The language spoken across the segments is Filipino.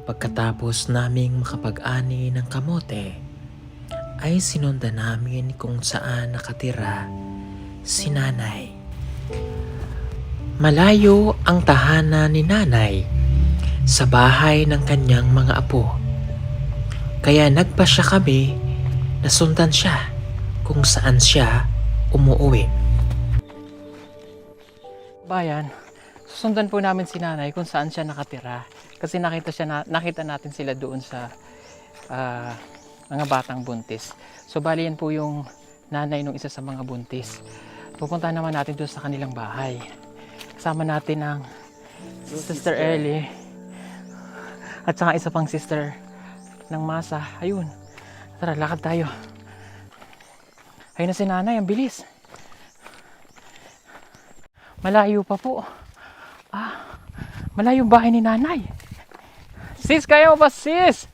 Pagkatapos naming makapag-ani ng kamote, ay sinundan namin kung saan nakatira si nanay. Malayo ang tahanan ni nanay sa bahay ng kanyang mga apo. Kaya nagpasya kami na sundan siya kung saan siya umuwi. Bayan, susundan po namin si nanay kung saan siya nakatira. Kasi nakita natin sila doon sa mga batang buntis. So bali yan po yung nanay ng isa sa mga buntis. Pupunta naman natin doon sa kanilang bahay. Kasama natin ang Sister Ellie at saka isa pang sister ng Masa. Ayun, tara lakad tayo. Ayun na si nanay, ang bilis. Malayo pa po. Malayo yung bahay ni nanay. Sis, kaya mo ba sis?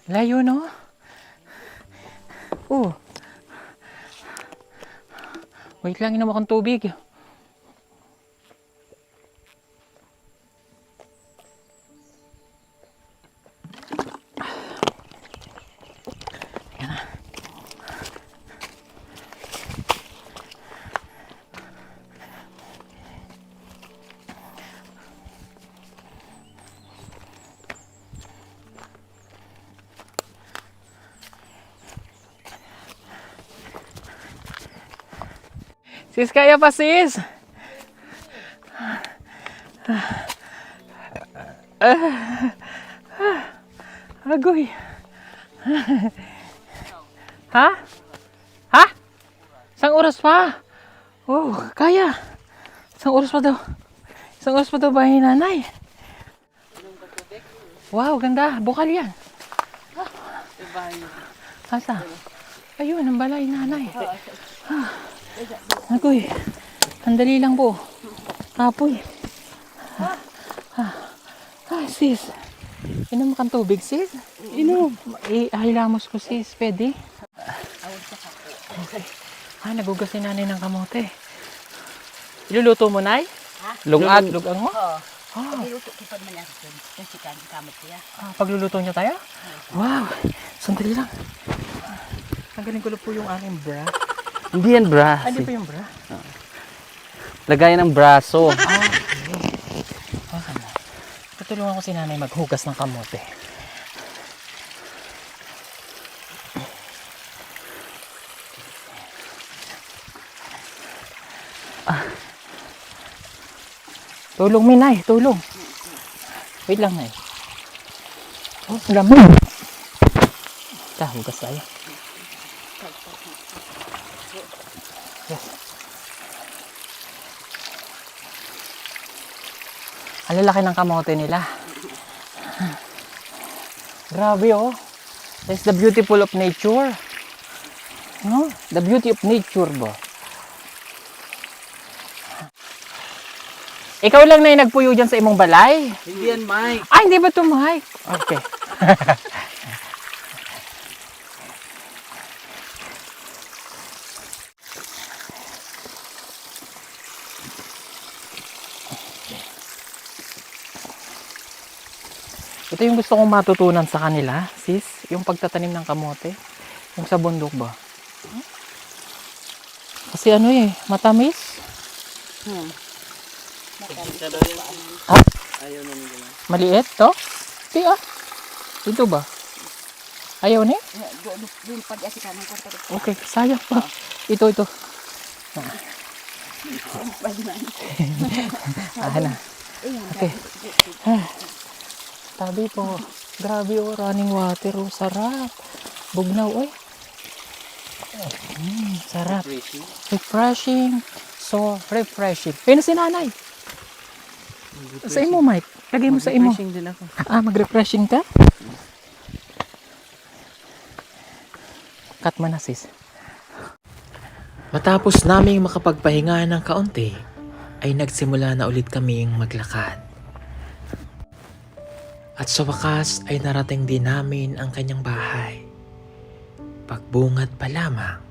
Layo, no? Wait lang, inom akong tubig. Sis, kaya pa sis? Agoy. Ha? Ha? Isang oras pa? Oh, kaya. Isang oras pa daw. Isang oras pa daw bahay ni nanay. Wow, ganda. Bukal yan. Asa? Ayun, ang balay ni nanay. Agoy, sandali lang po. Apoy. Sis. Inom kang tubig, sis? Inom. Hilamos ko, sis. Pwede? Nagugas si nanay ng kamote. Iluluto mo, nay? Lungag. Lugang mo? Niluto ko pa naman ako. Kasi kamot siya. Pagluluto niya tayo? Wow. Sandali lang. Tanggalin ko lang po yung aking bra. Hindi yan bra. Hindi pa yung bra? Lagayan ng braso. Okay. Tutulungan ko si nanay maghugas ng kamote. Tulong, Minay. Tulong. Wait lang, Nay. Oh, lamang. Hugas tayo. Yes. Ang lalaki ng kamote nila. Grabe, oh. That's the beautiful of nature. No? The beauty of nature ba? Ikaw lang na yung nagpuyo dyan sa imong balay? Hindi yan, Mike. Hindi ba ito, Mike? Okay. Ito yung gusto kong matutunan sa kanila, sis. Yung pagtatanim ng kamote. Yung sa bundok ba? Kasi matamis. Ayaw na nila. Maliit to? Di Dito ba? Ayaw ni? Doon pa di ka ng kwarto. Okay, sayang pa. Ito. Na. Okay. Sabi po, grabe running water sarap. Bugnaw sarap. Refreshing. So refreshing. Ayun si nanay. Sa imo, Mike. Lagay mo sa imo. Refreshing din ako. Ah, mag-refreshing ka? Cut mo na, sis. Matapos naming makapagpahinga ng kaunti, ay nagsimula na ulit kaming maglakad. At sa wakas ay narating din namin ang kanyang bahay. Pagbungad pa lamang,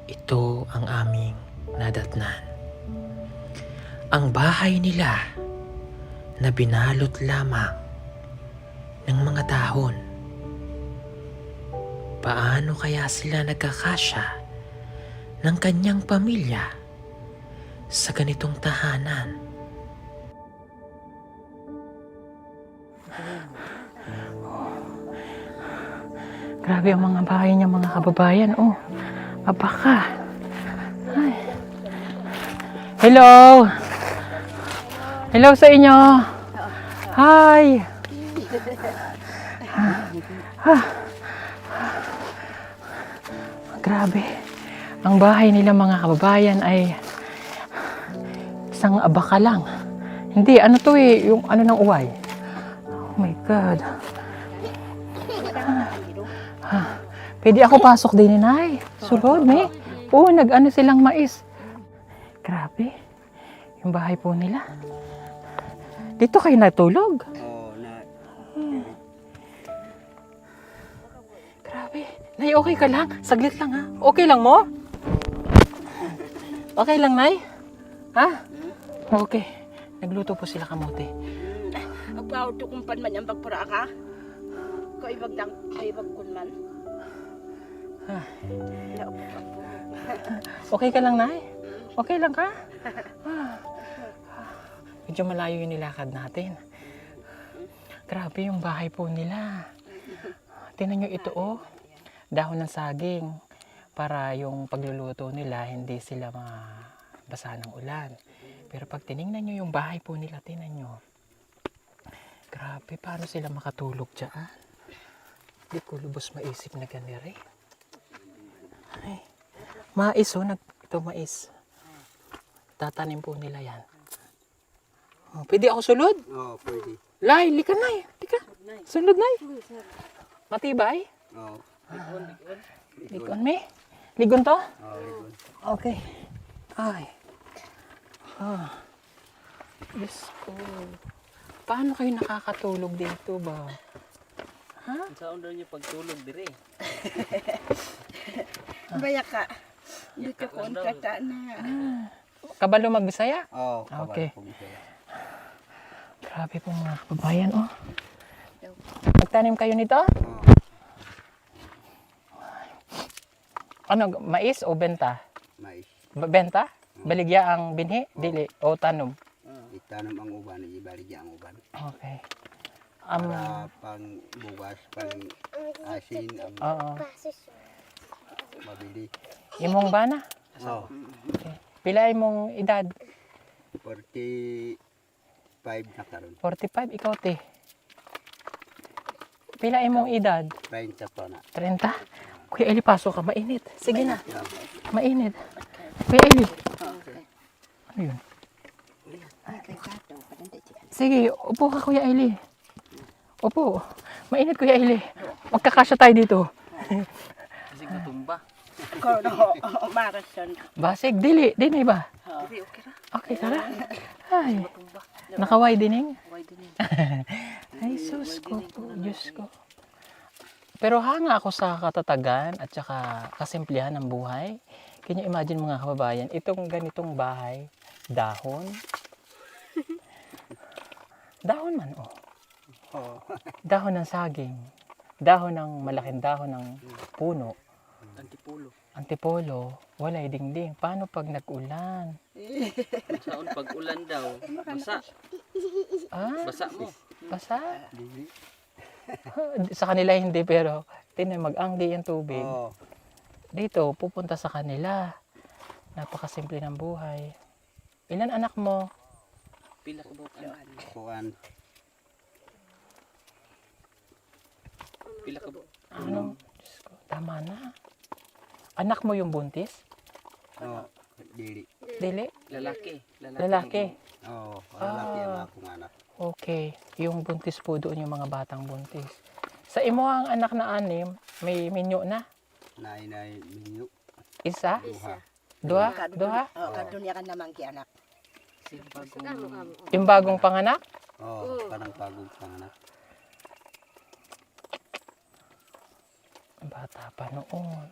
ito ang aming nadatnan. Ang bahay nila na binalot lamang ng mga dahon. Paano kaya sila nagkakasya ng kanyang pamilya sa ganitong tahanan? Grabe ang mga bahay niya, mga kababayan. Oh, abaka. Ay. Hello! Hello sa inyo! Hi! Grabe. Ang bahay nila, mga kababayan, ay isang abaka lang. Hindi, ano to eh, yung ano ng uway. Oh my God. Pwede ako pasok din, Inay. Sulod, may. Oo, nag-ano silang mais. Grabe. Yung bahay po nila. Dito kayo natulog. Oo, na Grabe. Nay, okay ka lang? Saglit lang, ha? Okay lang mo? Okay lang, Nay? Ha? Okay. Nagluto po sila kamote. Agpauto kung pan man yung bagpura ka. Kau ibagdang, kay ibagkun man. Okay ka lang, Nay? Okay lang ka? Medyo malayo yung nilakad natin. Grabe yung bahay po nila. Tingnan nyo ito, oh. Dahon ng saging. Para yung pagluluto nila, hindi sila mabasa ng ulan. Pero pag tinignan nyo yung bahay po nila, tingnan nyo. Grabe, paano sila makatulog dyan? Hindi ko lubos maisip na ganire. Ay, mais, oh. Ito mais. Tatanim po nila yan. Oh, pwede ako sulod? Oo, pwede. Lai, lika, Nay. Lika. Sulod, Nay. Matibay? Oo. Ligon, me? Ligon to? Oo, ligon. Okay. Ay. Ah. Diyos ko. Paano kayo nakakatulog dito ba? Ha? Saan daw niyo pagtulog dire? Baya ka. Dito ko ang kata na. Kabalo magbisaya? Oo, Okay. kabalo po sila. Grabe po mga kababayan, oh. Nagtanim kayo nito? Oo, Ano, mais o benta? mais. Benta? Baligya ang binhi? Dili? O tanom? Itanong ang uban, ibaligya ang uban. Okay. Para pang bugas, pang asin, ang Oo. mabili. Imong bana? Oo, Okay. Pila imong edad? 45 na karon. 45, ikaw te. Pila imong edad? 30 pa na. 30? Kuya Eli, pasok ka. Mainit. Sige na. Mainit. Kuya Eli. Ano yun? Sige, upo ka, Kuya Eli. Upo. Mainit, Kuya Eli. Magkakasya tayo dito. Kasi natumba. Kau na marason. Basig, dili. Dili ba? Dili okay ra. Okay, tara. Ay. Nakaway dining. Why din Ay, sus ko po. Diyos ko. Pero hanga ako sa katatagan at saka kasimplihan ng buhay. Can you imagine mga kababayan, itong ganitong bahay, dahon. Dahon man, oh. Oo. Dahon ng saging. Dahon ng malaking dahon ng puno. Antipulo. Antipolo, walay dingding. Paano pag nag-ulan? Saan pag ulan daw, basa. Ah, Basa mo. basa. Sa kanila hindi, pero tinan mag-angdi yung tubig. Oo. Dito, pupunta sa kanila. Napakasimple ng buhay. Ilan anak mo? Pila ka ba? Kuan. Pila ka ba? Ano? Diyos ko, tama na. Anak mo yung buntis? Oo, dili. Dili? Lalaki. Lalaki. Oo, lalaki ang Okay. Yung buntis po doon, yung mga batang buntis. Sa imo ang anak na 6, may minyo na? Nay minyo. Isa? Duha. Duha? Oh, kadunya ka naman ki anak. Kasi bagong Yung bagong panganak? Oh, parang bagong panganak. Bata pa noon.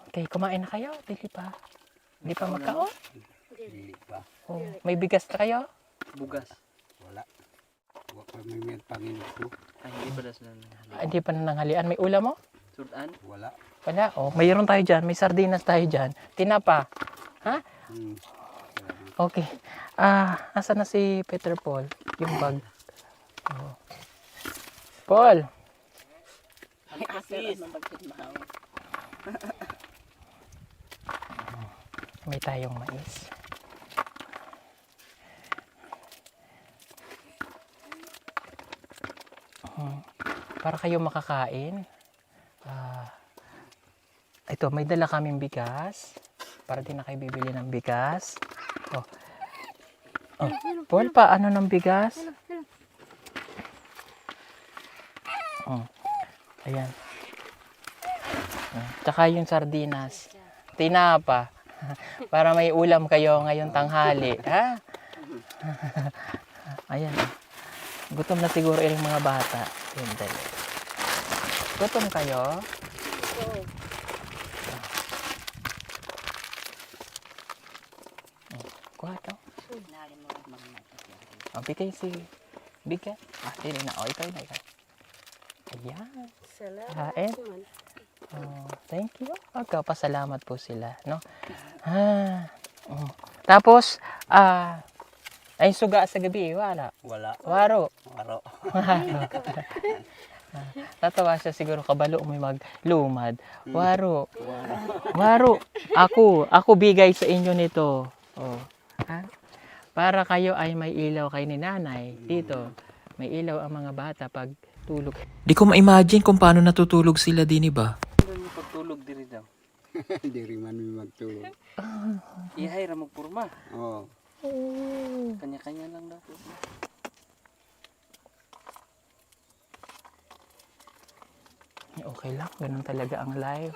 Okay, kumain na kayo? Dili pa. Di pa magkaon? Dili pa. Oh, may bigas na kayo? bugas. Wala. Wa pa may may panginog ko. Ay, hindi pa sila nanghali. Hindi pa nananghalian. May ulam mo? Sudan? Wala. Wala. Oh, mayroon tayo dyan. May sardinas tayo dyan. Tinapa. Ha? Hmm. Okay. Asa na si Peter Paul? Yung bag. Oh. Paul! Ang asis. May tayong mais. Para kayo makakain. Ito, may dala kaming bigas. Para din na kayo bibili ng bigas. Oh. Oh. Paul, paano ng bigas? Oh. Ayan. Tsaka yung sardinas. Tinapa. Para may ulam kayo ngayong tanghali. Ha? Ayan. Gutom na siguro yung mga bata. Yun, dali. Gutom kayo? Kuha to. Bigay si bigat. Dili na. Ito na. Ayan. Kain. Thank you. Pasalamat po sila, no? Tapos, ay suga sa gabi, wala. Wala. Waro. Waro. Tatawa siya siguro kabalo may maglumad. Waro. Waro. Ako bigay sa inyo nito. Oh. Ha? Para kayo ay may ilaw kay ni nanay. Dito, may ilaw ang mga bata pag tulog. Di ko ma-imagine kung paano natutulog sila din ba? Doon yung pagtulog diri daw. Hindi rin man may magtulog. Ihay ra magpurma. Oh. Kanya-kanya lang daw. Okay lang, ganun talaga ang life.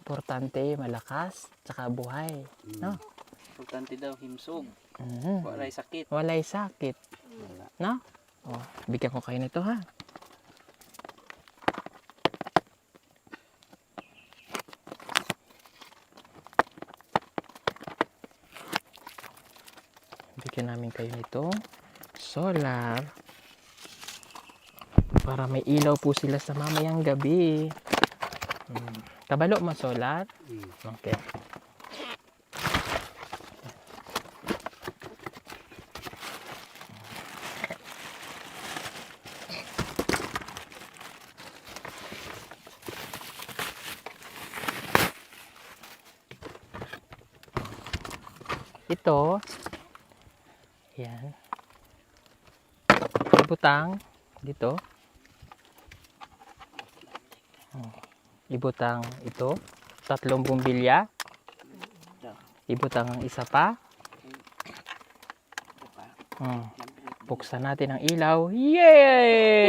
Importante, malakas, tsaka buhay. No? Importante daw himsog. Mhm. Walay sakit. Walay sakit. Wala. No? Oh, bigyan ko kayo nito ha. Bigyan namin kayo nito. Solar. Para may ilaw po sila sa mamayang gabi. Kabalo mo solar? Okay. Ito, yan. Ibutang dito. Ibutang ito. 3 bumbilya. Ibutang ang isa pa. Buksan natin ang ilaw. Yay!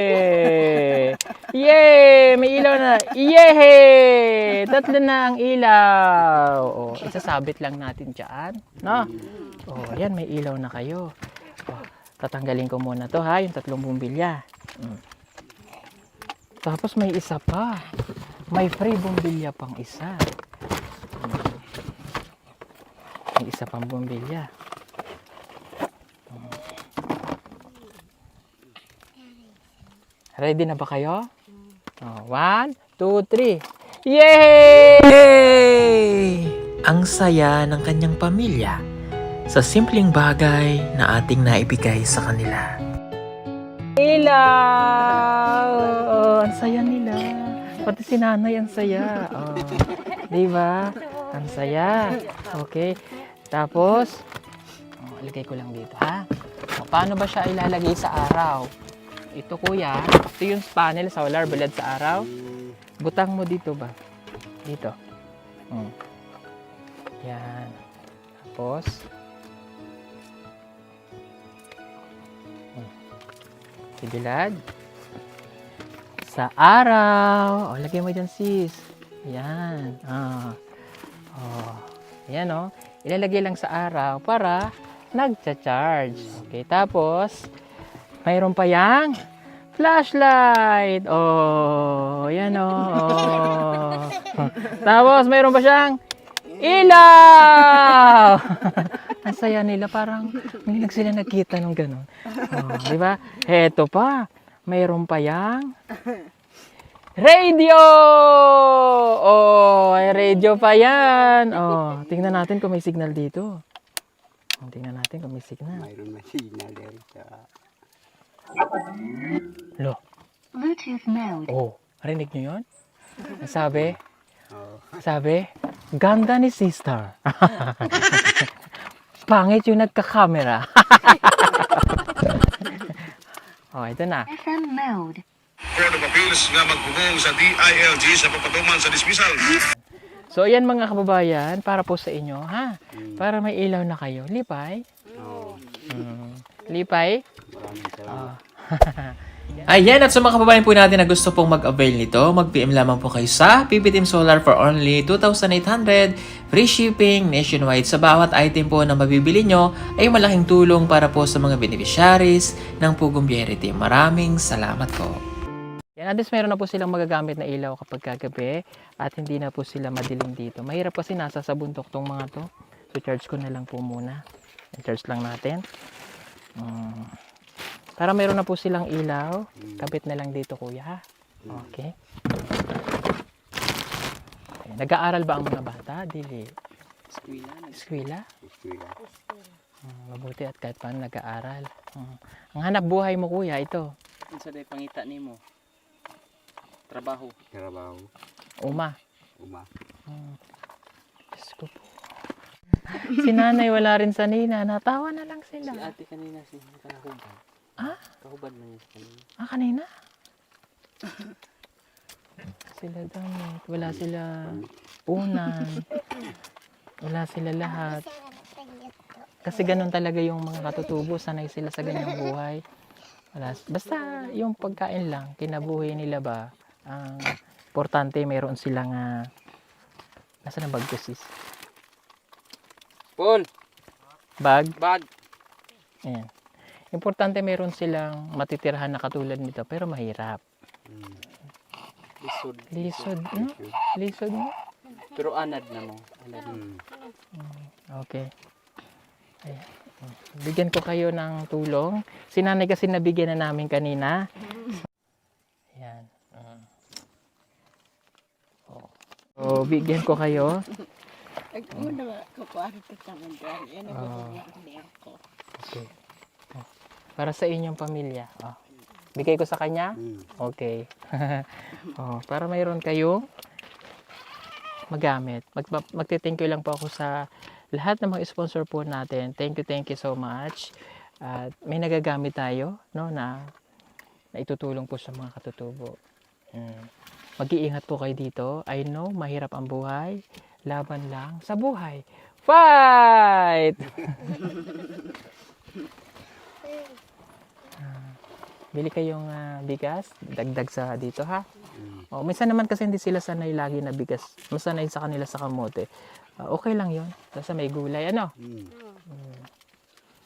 Yay! May ilaw na. Yay! 3 na ang ilaw. Oh, isasabit lang natin dyan. No? Oh, ayan, may ilaw na kayo. Oh, tatanggalin ko muna to ha, yung 3 bumbilya. Tapos may isa pa. May free bumbilya pang isa. May isa pang bumbilya. Ready na ba kayo? Oh, 1, 2, 3. Yay! Ang saya ng kanyang pamilya sa simpleng bagay na ating naibigay sa kanila. Ilaw! Oh, ang saya nila. Pati si nanay, ang saya. Oh, diba? Ang saya. Okay. Tapos, ilagay ko lang dito, ha? Paano ba siya ilalagay sa araw? Ito, kuya. Ito yung panel solar bulad sa araw. Butang mo dito ba? Dito. Yan. Tapos, Pibilad. Sa araw. O, lagay mo dyan, sis. Ayan. Ayan, o. Ilalagay lang sa araw para nagcha-charge. Okay, tapos, mayroon pa yang flashlight. Oh, ayan, o. Tapos, mayroon pa siyang ilaw! Ang saya nila, parang may sila nakita nung gano'n. Di ba? Heto pa, mayroon pa yang radio! Oh, ay radio pa yan. Oh, tingnan natin kung may signal dito. Tingnan natin kung may signal. Mayroon na signal din sa... Lo. Bluetooth mode. Oh, rinig nyo yun? Sabi, Oh. ganda ni sister. Pangit yung nagka-camera. Oh, ito na. FM mode. Court of Appeals nga magpugong sa DILG sa pagpatuman sa dismissal. So, ayan mga kababayan, para po sa inyo, ha? Para may ilaw na kayo. Lipay? Oh. Lipay? Maraming salamat. Ayan, at sa mga kababayan po natin na gusto pong mag-avail nito, mag-PM lamang po kayo sa PP Team Solar for only 2,800, free shipping nationwide. Sa bawat item po na mabibili nyo ay malaking tulong para po sa mga beneficiaries ng Pugong Biyahero Team. Maraming salamat po. Yan, at least meron na po silang magagamit na ilaw kapag kagabi at hindi na po sila madilim dito. Mahirap kasi nasa sa bundok tong mga to. So, charge ko na lang po muna. Charge lang natin. Para meron na po silang ilaw, kabit na lang dito, kuya, ha? Okay. Nag-aaral ba ang mga bata? Dili. Eskwela. Eskwela? Eskwela. Mabuti at kahit paano nag-aaral. Ang hanap buhay mo, kuya, ito. Ano sa day pangita nimo? Trabaho. Trabaho. Uma. Uma. Diyos ko po. Si nanay wala rin sa nina. Natawa na lang Si sila. ate kanina si kahubad. Ah? Kahubad man niya kanina. Kanina? Sila damit. Wala sila unan. Wala sila lahat. Kasi ganun talaga yung mga katutubo. Sanay sila sa ganyang buhay. Wala. Basta yung pagkain lang. Kinabuhi nila ba? Ang importante mayroon silang nasa na bag ko, sis? Paul, Bag? bag. Ayan. Importante mayroon silang matitirhan na katulad nito pero mahirap. Lisod. Lisod, no? Lisod mo? Pero anad na mo. Anad. Okay. Ayan. Bigyan ko kayo ng tulong. Si nanay kasi nabigyan na namin kanina. Ayan. So, bigyan ko kayo. Nagmuna kukuha rin sa mandan. Yan ang ko. Okay. Para sa inyong pamilya. Bigay ko sa kanya? Okay. Para mayroon kayong magamit. Magte-thank you lang po ako sa lahat ng mga sponsor po natin. Thank you so much. At may nagagamit tayo, no, na itutulong po sa mga katutubo. Mag-iingat po kayo dito. I know, mahirap ang buhay. Laban lang sa buhay. Fight! Bili kayong bigas, dagdag sa dito, ha? Minsan naman kasi hindi sila sanay lagi na bigas. Masanay sa kanila sa kamote. Okay lang yun. Kasi may gulay, ano?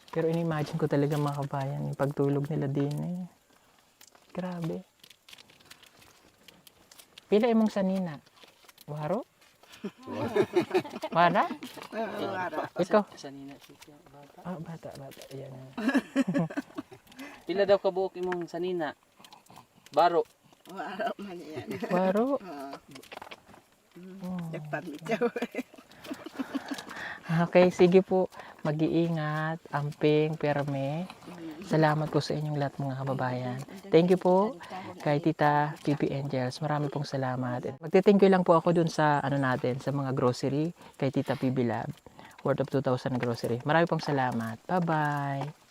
Pero in-imagine ko talaga mga kabayan, yung pagtulog nila din eh. Grabe. Pila imong sanina? Waro? Wara? Ikaw? Sanina siya. Bata. Bata. Ayan. Pila daw kabuok imong sanina? Baro. Wala man yan. Waro? Nagpamitaw. Okay, sige po. Mag-iingat, amping, perme. Salamat po sa inyong lahat mga kababayan. Thank you po kay Tita PB Angels. Marami pong salamat. Magte-thank you lang po ako dun sa natin, sa mga grocery kay Tita PB Lab. Worth of 2,000 grocery. Marami pong salamat. Bye-bye.